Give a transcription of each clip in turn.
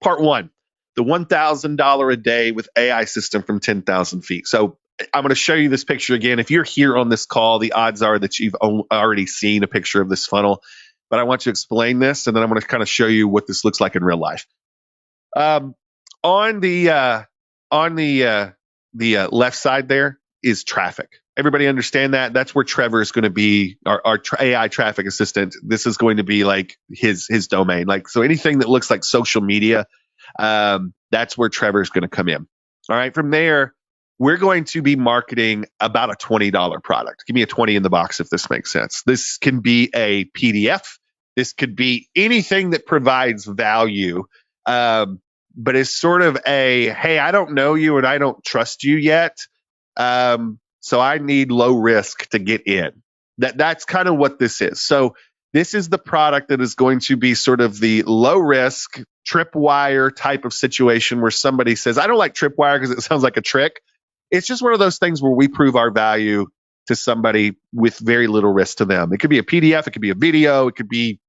Part one, the $1,000 a day with AI system from 10,000 feet. So I'm going to show you this picture again. If you're here on this call, the odds are that you've already seen a picture of this funnel, but I want to explain this, and then I'm going to kind of show you what this looks like in real life. Um, on the left side there is traffic. Everybody understand that? That's where Trevor is going to be, our AI traffic assistant. This is going to be like his domain. Like, so anything that looks like social media, that's where Trevor is going to come in. All right. From there, we're going to be marketing about a $20 product. Give me a 20 in the box if this makes sense. This can be a PDF. This could be anything that provides value. But it's sort of a, hey, I don't know you and I don't trust you yet. So I need low risk to get in. That's kind of what this is. So this is the product that is going to be sort of the low risk tripwire type of situation where somebody says, I don't like tripwire because it sounds like a trick. It's just one of those things where we prove our value to somebody with very little risk to them. It could be a PDF, it could be a video, it could be,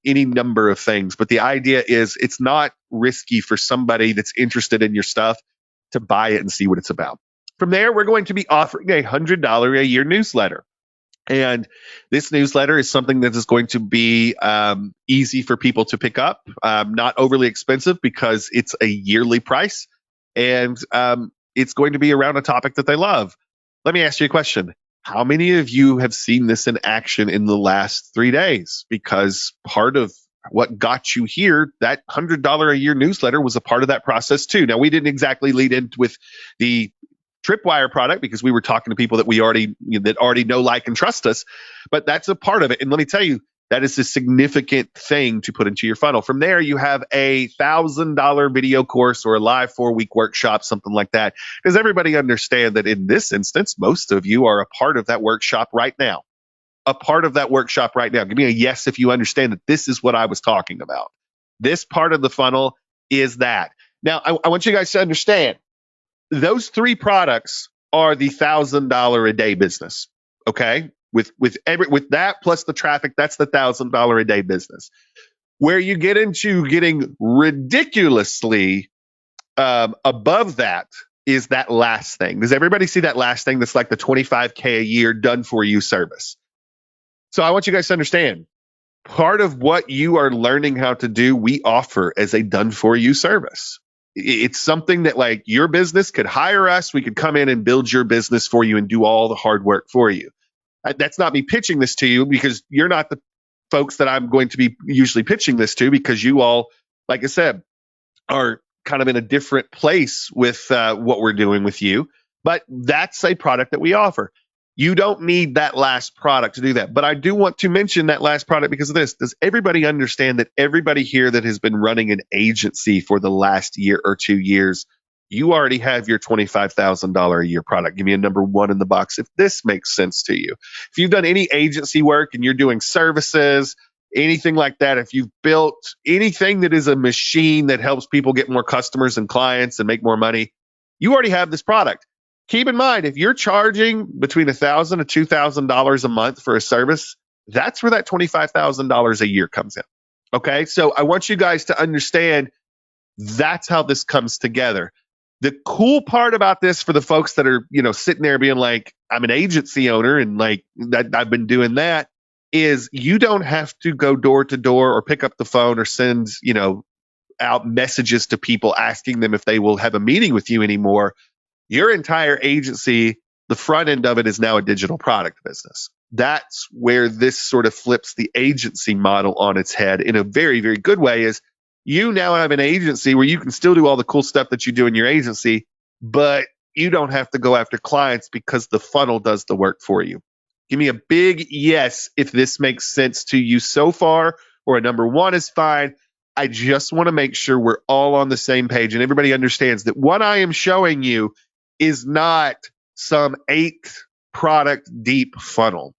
any number of things. But the idea is it's not risky for somebody that's interested in your stuff to buy it and see what it's about. From there, we're going to be offering a $100 a year newsletter. And this newsletter is something that is going to be easy for people to pick up, not overly expensive because it's a yearly price. And it's going to be around a topic that they love. Let me ask you a question. How many of you have seen this in action in the last 3 days? Because part of what got you here, that $100 a year newsletter was a part of that process too. Now, we didn't exactly lead in with the Tripwire product because we were talking to people that we already know, like, and trust us, but that's a part of it. And let me tell you, that is a significant thing to put into your funnel. From there, you have a $1,000 video course or a live 4-week workshop, something like that. Does everybody understand that in this instance, most of you are a part of that workshop right now? A part of that workshop right now. Give me a yes if you understand that this is what I was talking about. This part of the funnel is that. Now, I want you guys to understand, those 3 products are the $1,000 a day business. Okay, with that plus the traffic, that's the $1,000 a day business. Where you get into getting ridiculously above that is that last thing. Does everybody see that last thing? That's like the $25K a year done for you service. So I want you guys to understand, part of what you are learning how to do, we offer as a done for you service. It's something that, like, your business could hire us. We could come in and build your business for you and do all the hard work for you. That's not me pitching this to you, because you're not the folks that I'm going to be usually pitching this to, because you all, like I said, are kind of in a different place with what we're doing with you. But that's a product that we offer. You don't need that last product to do that. But I do want to mention that last product because of this. Does everybody understand that everybody here that has been running an agency for the last year or 2 years, you already have your $25,000 a year product? Give me a number 1 in the box if this makes sense to you. If you've done any agency work and you're doing services, anything like that, if you've built anything that is a machine that helps people get more customers and clients and make more money, you already have this product. Keep in mind, if you're charging between $1,000 and $2,000 a month for a service, that's where that $25,000 a year comes in. Okay, so I want you guys to understand that's how this comes together. The cool part about this for the folks that are, sitting there being like, I'm an agency owner and like that, I've been doing that, is you don't have to go door to door or pick up the phone or send, out messages to people asking them if they will have a meeting with you anymore. Your entire agency, the front end of it, is now a digital product business. That's where this sort of flips the agency model on its head in a very, very good way. Is you now have an agency where you can still do all the cool stuff that you do in your agency, but you don't have to go after clients because the funnel does the work for you. Give me a big yes if this makes sense to you so far, or a number 1 is fine. I just want to make sure we're all on the same page and everybody understands that what I am showing you is not some 8 product deep funnel.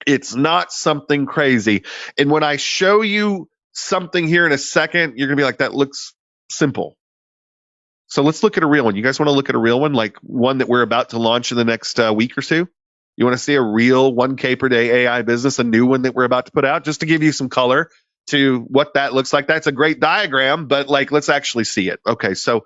It's not something crazy. And when I show you something here in a second, you're going to be like, that looks simple. So let's look at a real one. You guys want to look at a real one, like one that we're about to launch in the next week or 2? You want to see a real 1K per day AI business, a new one that we're about to put out, just to give you some color to what that looks like. That's a great diagram, but like, let's actually see it. Okay, so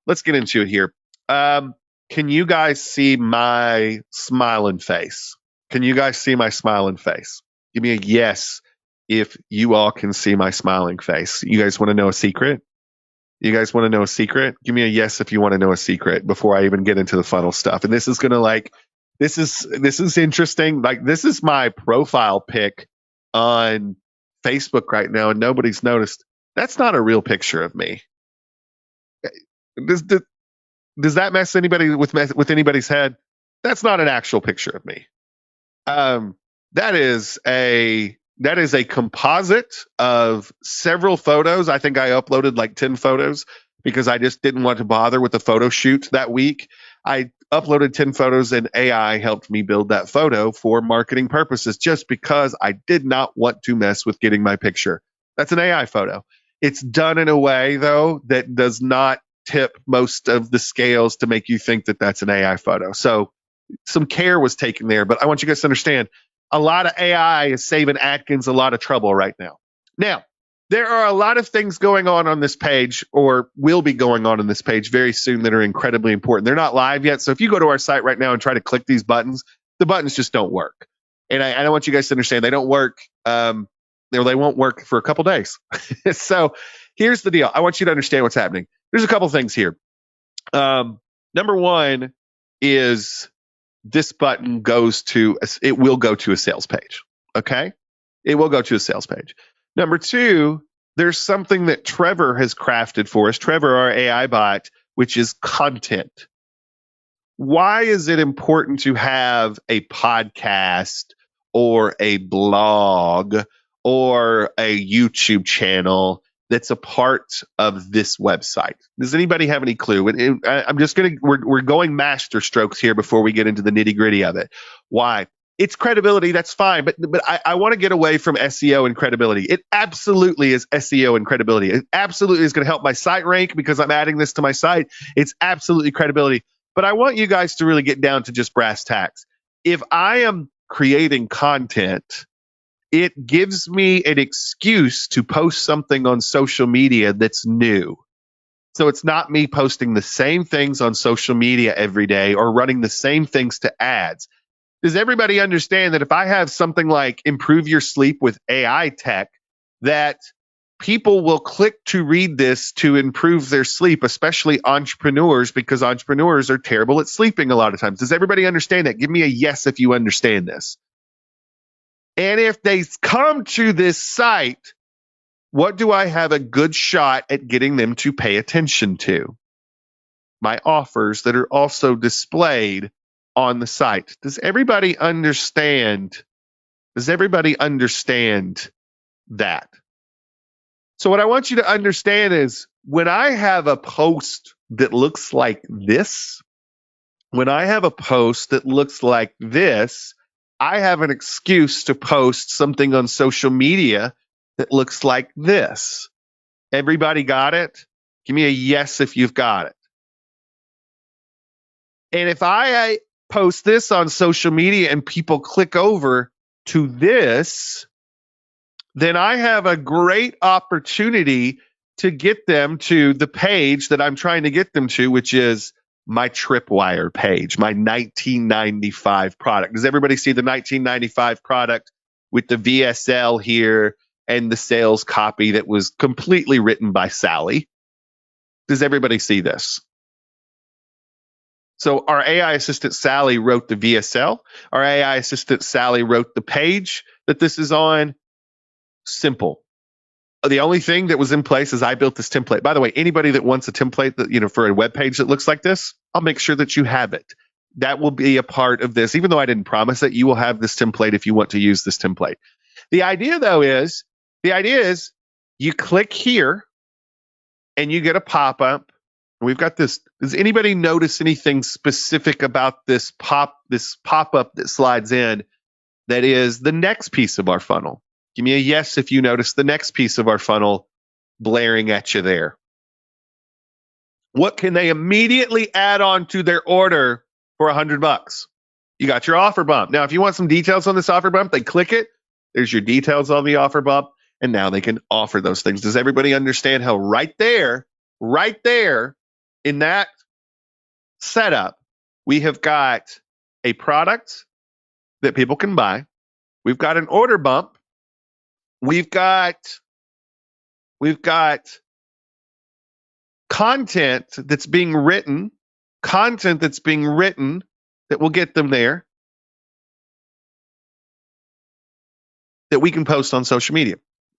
let's get into it here. Can you guys see my smiling face? Can you guys see my smiling face? Give me a yes if you all can see my smiling face. You guys want to know a secret? You guys want to know a secret? Give me a yes if you want to know a secret before I even get into the funnel stuff. And this is going to like, this is interesting. Like, this is my profile pic on Facebook right now, and nobody's noticed. That's not a real picture of me. Does that mess anybody with anybody's head? That's not an actual picture of me. That is a composite of several photos. I think I uploaded like 10 photos because I just didn't want to bother with the photo shoot that week. I uploaded 10 photos and AI helped me build that photo for marketing purposes just because I did not want to mess with getting my picture. That's an AI photo. It's done in a way, though, that does not tip most of the scales to make you think that that's an AI photo. So some care was taken there, but I want you guys to understand a lot of AI is saving Atkins a lot of trouble right now. Now, there are a lot of things going on this page, or will be going on this page very soon, that are incredibly important. They're not live yet. So if you go to our site right now and try to click these buttons, the buttons just don't work. And I want you guys to understand they don't work. They won't work for a couple days. So here's the deal. I want you to understand what's happening. There's a couple things here. Number one is this button it will go to a sales page. Okay? It will go to a sales page. Number two, there's something that Trevor has crafted for us, Trevor, our AI bot, which is content. Why is it important to have a podcast or a blog or a YouTube channel that's a part of this website? Does anybody have any clue? We're going master strokes here before we get into the nitty gritty of it. Why? It's credibility. That's fine. But I want to get away from SEO and credibility. It absolutely is SEO and credibility. It absolutely is going to help my site rank because I'm adding this to my site. It's absolutely credibility. But I want you guys to really get down to just brass tacks. If I am creating content, it gives me an excuse to post something on social media that's new. So it's not me posting the same things on social media every day or running the same things to ads. Does everybody understand that if I have something like improve your sleep with AI tech, that people will click to read this to improve their sleep, especially entrepreneurs, because entrepreneurs are terrible at sleeping a lot of times? Does everybody understand that? Give me a yes if you understand this. And if they come to this site, what do I have a good shot at getting them to pay attention to? My offers that are also displayed on the site. Does everybody understand? Does everybody understand that? So what I want you to understand is when I have a post that looks like this, I have an excuse to post something on social media that looks like this. Everybody got it? Give me a yes if you've got it. And if I post this on social media and people click over to this, then I have a great opportunity to get them to the page that I'm trying to get them to, which is my Tripwire page, my 1995 product. Does everybody see the 1995 product with the VSL here and the sales copy that was completely written by Sally? Does everybody see this? So our AI assistant Sally wrote the VSL. Our AI assistant Sally wrote the page that this is on. Simple. The only thing that was in place is I built this template. By the way, anybody that wants a template that, for a web page that looks like this, I'll make sure that you have it. That will be a part of this. Even though I didn't promise it, you will have this template if you want to use this template. The idea is you click here and you get a pop-up. We've got this. Does anybody notice anything specific about this pop-up that slides in that is the next piece of our funnel? Give me a yes if you notice the next piece of our funnel blaring at you there. What can they immediately add on to their order for $100? You got your offer bump. Now, if you want some details on this offer bump, they click it. There's your details on the offer bump. and now they can offer those things. Does everybody understand how right there in that setup, we have got a product that people can buy. We've got an order bump. We've got content that's being written that will get them there, that we can post on social media.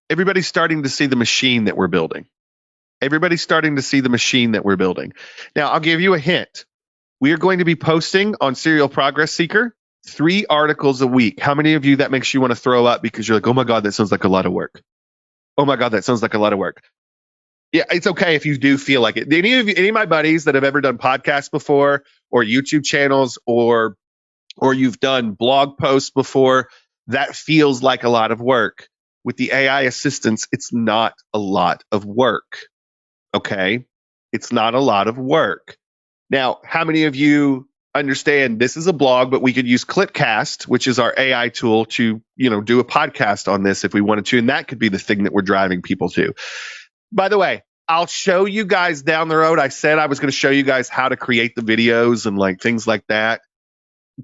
Everybody's starting to see the machine that we're building. Now, I'll give you a hint. We are going to be posting on Serial Progress Seeker 3 articles a week. How many of you that makes you want to throw up because you're like, oh my God, that sounds like a lot of work? Yeah, it's okay if you do feel like it. Any of my buddies that have ever done podcasts before, or YouTube channels, or you've done blog posts before, that feels like a lot of work. With the AI assistants, it's not a lot of work. Okay? It's not a lot of work. Now, how many of you understand this is a blog, but we could use Clipcast, which is our AI tool, to, do a podcast on this if we wanted to, and that could be the thing that we're driving people to. By the way, I'll show you guys down the road. I said I was going to show you guys how to create the videos and like things like that.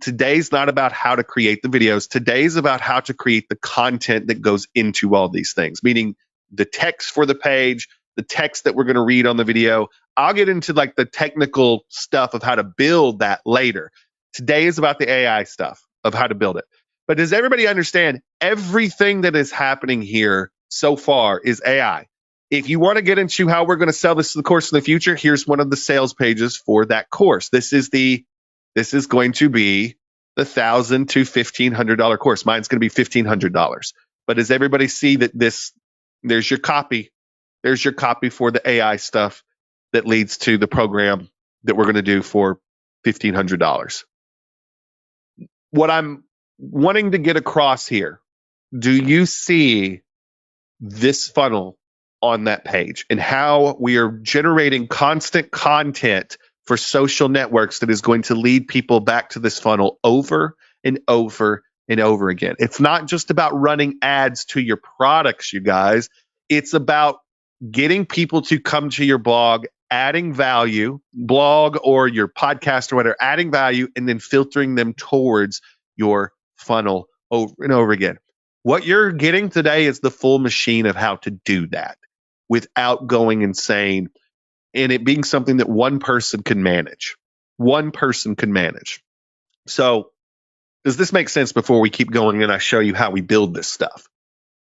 Today's not about how to create the videos. Today's about how to create the content that goes into all these things, meaning the text for the page, the text that we're going to read on the video. I'll get into like the technical stuff of how to build that later. Today is about the AI stuff of how to build it. But does everybody understand everything that is happening here so far is AI? If you want to get into how we're going to sell this course in the future, here's one of the sales pages for that course. This is going to be the $1,000 to $1,500 course. Mine's going to be $1,500. But does everybody see that there's your copy? There's your copy for the AI stuff that leads to the program that we're going to do for $1,500. What I'm wanting to get across here, do you see this funnel on that page and how we are generating constant content for social networks that is going to lead people back to this funnel over and over and over again? It's not just about running ads to your products, you guys. It's about getting people to come to your blog, adding value, blog or your podcast or whatever, adding value, and then filtering them towards your funnel over and over again. What you're getting today is the full machine of how to do that without going insane, and it being something that one person can manage. So does this make sense before we keep going and I show you how we build this stuff?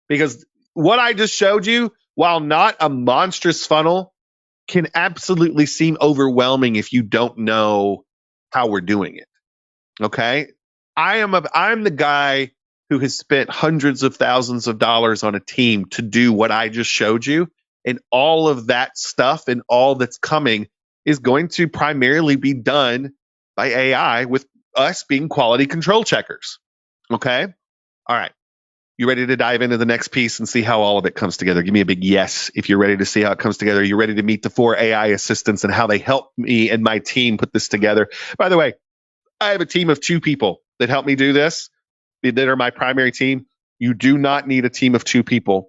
Because what I just showed you, while not a monstrous funnel, can absolutely seem overwhelming if you don't know how we're doing it. Okay? I'm the guy who has spent hundreds of thousands of dollars on a team to do what I just showed you. And all of that stuff and all that's coming is going to primarily be done by AI, with us being quality control checkers. Okay? All right. You ready to dive into the next piece and see how all of it comes together? Give me a big yes if you're ready to see how it comes together. You're ready to meet the 4 AI assistants and how they help me and my team put this together. By the way, I have a team of 2 people that help me do this, that are my primary team. You do not need a team of 2 people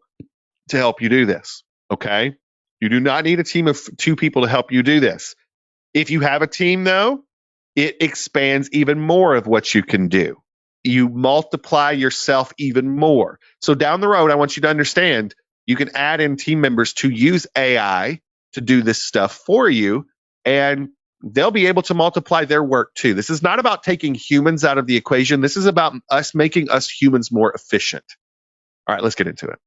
to help you do this. Okay? You do not need a team of 2 people to help you do this. If you have a team, though, it expands even more of what you can do. You multiply yourself even more. So down the road, I want you to understand you can add in team members to use AI to do this stuff for you, and they'll be able to multiply their work too. This is not about taking humans out of the equation. This is about us making us humans more efficient. All right, let's get into it.